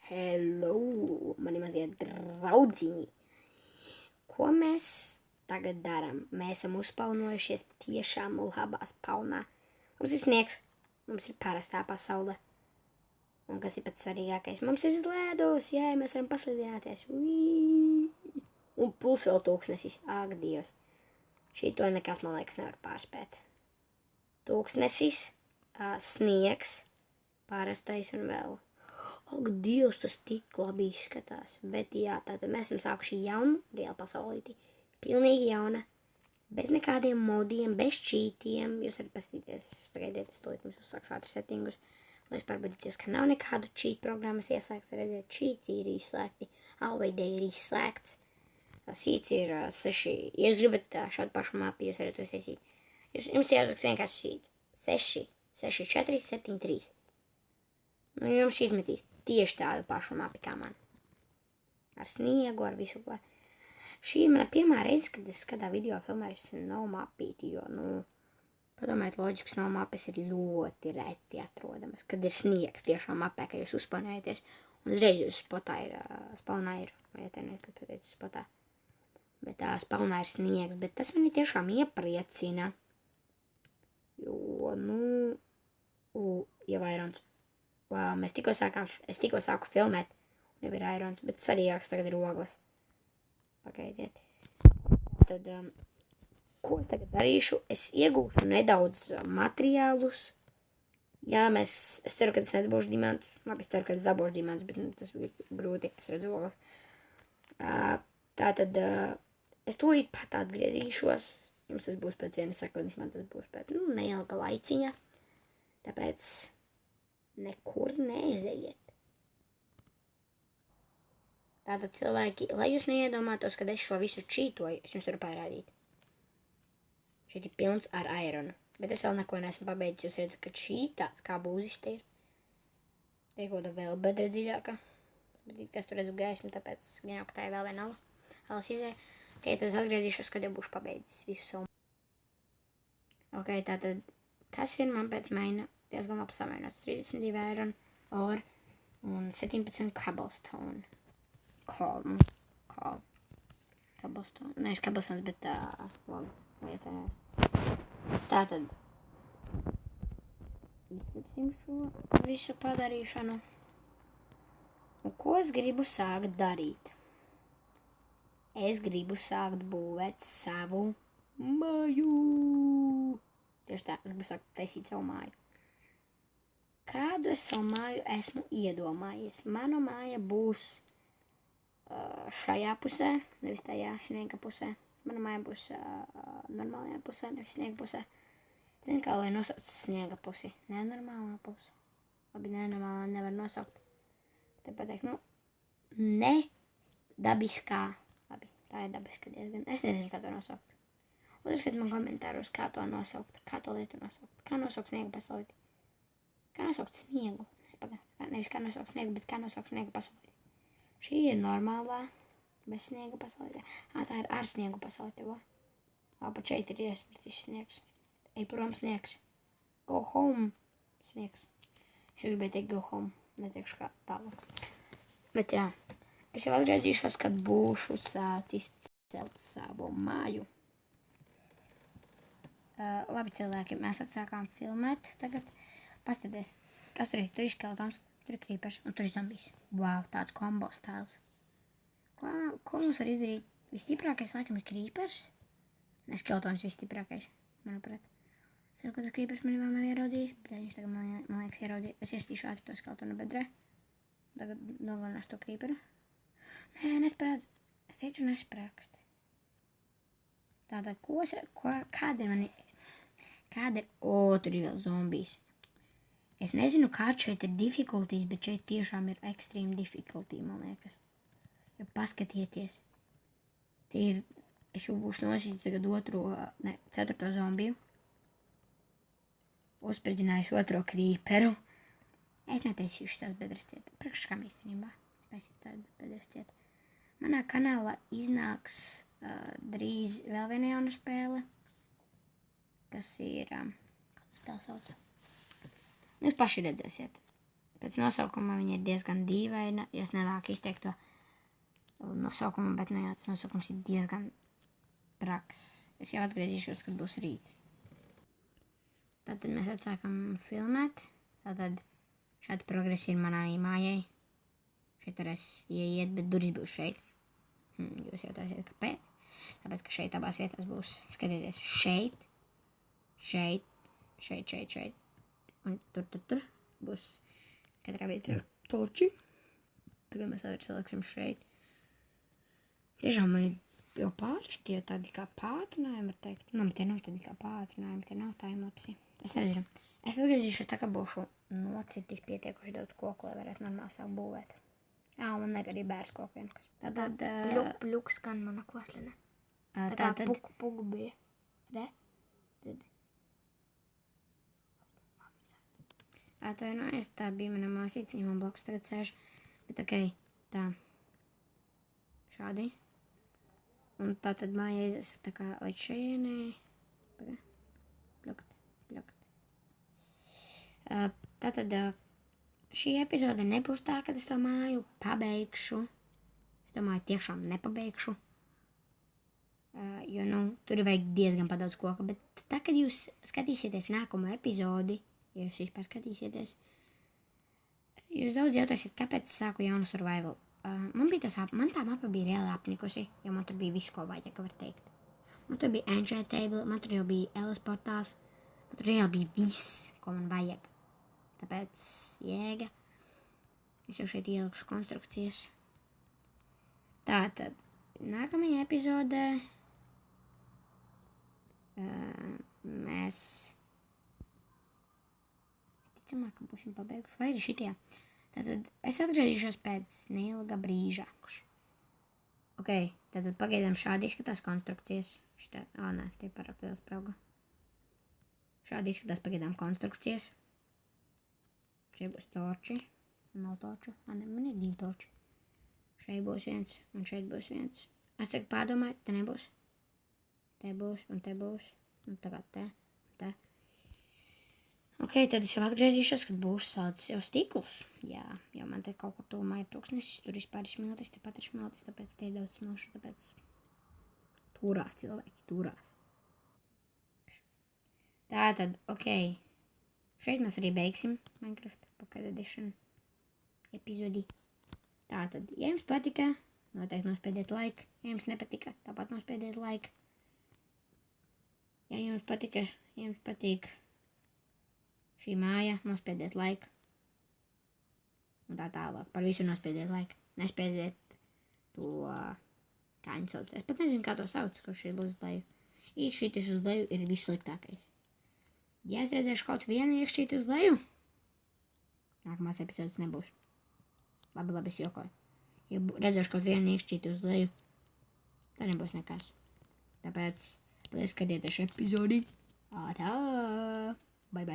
Hello, mani mazie draudziņi! Ko mēs tagad darām? Mēs esam uzpaunojušies tiešām labā spaunā. Mums ir sniegs, mums ir parastā pasaule. Un kas ir pats svarīgākais? Mums ir slēdos, jā, mēs varam paslidināties. Un plus vēl tūkstnesis. Ak, Dievs. Šito nekas, man liekas, nevar pārspēt. Tūkstnesis, sniegs, parastais un vēl. Ak, Dievs, tas tik labi izskatās. Bet jā, tātad mēs esam sākuši jaunu reālu pasaulīti. Pilnīgi jauna. Bez nekādiem modiem, bez čītiem. Jūs varat paskatīties, pagaidiet, es tūlīt mums uzsākšu ātri settingus. Lai es pārbaudītos, ka nav nekādu čīt programmas ieslēgts. Redziet, čīti ir izslēgti. Alveidē ir izslēgts. Sīts ir 6. Ja jūs gribat šādu pašu mapu, jūs varat uztaisīt. Jums jāuzrakst vienkārši šīt. 6, 6, 4, 7, 3. Nu, jums izmetīs tieši tādu pašu mapi kā man. Ar sniegu, ar visu. Šī ir mana pirmā reize, kad es kādā video filmējusi nav mapīti, jo, padomājiet, loģisks nav mapes ir ļoti reti atrodamas. Kad ir sniegs tiešām mapē, ka jūs uzspaunējaties, un uzreiz jūs spotā ir, spaunā ir, vai atvainojiet, kad pateicu spotā. Bet tā spaunā ir sniegs, bet tas mani tiešām iepriecina. Jo, jau Irons. Wow, es tikko sāku filmēt, un jau ir Irons, bet svarīgāks tagad ir ogles. Pagaidiet. Tad, ko es tagad darīšu? Es iegūšu nedaudz materiālus. Jā, es ceru, ka es nedabūšu diamantus. Labi, es ceru, ka es dabūšu diamantus, bet tas ir grūti, es redzu ogles. Tātad, es tūlīt pat atgriezīšos. Jums tas būs pēc 1 sekundes, man tas būs pēc, neilga laiciņa. Tāpēc nekur neaizejiet. Tātad cilvēki, lai jūs neiedomātos, kad es šo visu čītoju, es jums varu parādīt. Šeit ir pilns ar ironu, bet es vēl neko neesmu pabeidzis. Jūs redzat, ka šī tāds kā būzis te ir. Te ir kaut kāda vēl bedra dziļāka. Bet kas tur redzu gaismu, tāpēc gan jau, ka tā ir vēl viena alas izēja. Ok, tad es atgriezīšos, kad jau būšu pabeidzis visu savu. Ok, tātad, kas ir man pēc maina? Diezgan labi samainots. 32 iron ore un 17 cobblestone. Cobblestone. Nevis cobblestones, bet logs. Tātad izcepsim šo visu padarīšanu. Un ko es gribu sākt darīt? Es gribu sākt būvēt savu māju. Tieši tā, es gribu sākt taisīt savu māju. Kādu es savu māju esmu iedomājies? Mana māja būs šajā pusē, nevis tajā sniega pusē. Mana māja būs normālajā pusē, nevis sniega pusē. Zinu, kā lai nosauc sniega pusi. Nenormālā puse. Labi, nenormālā nevar nosaukt. Te pateikt, ne dabiskā. Labi, tā ir dabiska diezgan. Es nezinu, kā to nosaukt. Uzrakstiet man komentāros, kā to nosaukt. Kā to lietu nosaukt. Kā nosaukt sniega pasaulīti. Kā nosaukt sniegu? Nevis kā nosaukt sniegu, bet kā nosaukt sniega pasaulīti. Šī ir normālā, bez sniega pasaulīte. Tā ir ar sniegu pasaulīte. Pat šeit ir iespricis sniegs. Ej prom sniegs. Go home. Sniegs. Es gribēju teikt go home. Neteikšu kā tālāk. Bet jā, es jau atgriezīšos, kad būšu sācis celt savu māju. Labi, cilvēki, mēs atsākām filmēt tagad. Paskaties, kas tur ir? Tur ir skeletons, tur ir creepers un tur ir zombijs. Wow, tāds kombo stāls. Ko mums var izdarīt? Visstiprākais laikam ir creepers? Ne, skeletons visstiprākais, manuprāt. Es ceru, ka tas creepers mani vēl nav ieraudzījis, bet viņš tagad man liekas ieraudzījis. Es iestīšu ātri to skeletonu bedrē. Tagad nogalināšu to creeperu. Nē, nesprādz. Es teicu nesprākst. Tātad, kāda ir mani... Kāda ir... tur ir vēl zombijs. Es nezinu, kāds šeit ir difficulties, bet šeit tiešām ir extreme difficulty, man liekas. Jo paskatieties. Te ir, es jau būšu nosīdis tagad 4. zombiju. Uzspridzinājuši 2. creeperu. Es netaisīšu tās bedres ciet. Priekš kam īstenībā. Taisīt tādu bedres ciet. Manā kanālā iznāks drīz vēl viena jauna spēle. Kas ir, kā tā sauc? Jūs paši redzēsiet. Pēc nosaukuma viņa ir diezgan dīvaina, jo es nevēku izteikt to nosaukumu, bet, nu jā, tas nosaukums ir diezgan traks. Es jau atgriezīšos, kad būs rīts. Tātad mēs atsākam filmēt. Tātad šāda progresa ir manai mājai. Šeit varēs ieiet, bet durvis būs šeit. Jūs jautāsiet, kāpēc? Tāpēc, ka šeit abās vietās būs, skatieties, šeit, un tur būs katrā vietā torči. Tagad mēs arī saliksim šeit. Tiešām man ir jau pāris tādi kā pātrinājumi, var teikt. Nu, tie nav tādi kā pātrinājumi, tie nav timelapsi. Es nezinu. Es atgriezīšos tā, ka būšu nocirtis pietiekoši daudz koku, lai varētu normāli sāk būvēt. Man negarīja bērs koku vienkārši. Tātad... Pļuk skan mana kvašļana. Tā kā pugu bija. Re? Atvainojies, tā bija mana māsīca, viņa man blakus tagad sēž. Bet okei, tā. Šādi. Un tātad māja aizies tā kā līdz šejienei. Pļukt. Tātad šī epizode nebūs tā, kad es to māju pabeigšu. Es to māju tiešām nepabeigšu. Jo, tur vajag diezgan padaudz koka. Bet tā, kad jūs skatīsieties nākamo epizodi, ja jūs vispār skatīsieties, jūs daudz jautāsiet, kāpēc es sāku jaunu survival. Man tā mapa bija reāli apnikusi, jo man tur bija visu, ko vajag, var teikt. Man tur bija Enchant Table, man tur jau bija Elas portāls, man tur reāli bija viss, ko man vajag. Tāpēc jēga. Es jau šeit ielikšu konstrukcijas. Tātad, nākamajā epizodē mēs ticamāk, ka būsim pabeiguši. Vai arī šitajā. Tātad es atgriezīšos pēc neilga brīža. Ok, tātad pagaidām šādi izskatās konstrukcijas. Nē, tie pārāk liels prauga. Šādi izskatās pagaidām konstrukcijas. Šeit būs torči. Nav torču. Man ir 2 torči. Šeit būs viens un šeit būs viens. Es saku pārdomāju, te nebūs. Te būs un te būs. Un tagad te. Ok, tad es jau atgriezīšos, kad būšu sācis jau stiklus. Jā, jau man te kaut kur tuvumā ir pulksnesis. Tur vispār ir smiltis, tepat ir smiltis, tāpēc te ir daudz smilšu, tāpēc turās cilvēki, turās. Tātad, ok. Šeit mēs arī beigsim Minecraft Pocket Edition epizodi. Tātad, ja jums patika, noteikti nospiediet like. Ja jums nepatika, tāpat nospiediet like. Ja jums patīk šī māja, nospiediet like. Un tā tālāk. Par visu nospiediet like. Nespēdziet to, kā viņu sauc. Es pat nezinu, kā to sauc, kurš ir uz leju. Iekšķītis uz leju ir vissliktākais. Ja es redzēšu kaut vienu iekšķīti uz leju, nākamās epizodes nebūs. Labi, es jokoju. Ja redzēšu kaut vienu iekšķīti uz leju, tā nebūs nekas. Tāpēc, lai skatieties epizodi. Ārā! Bye bye!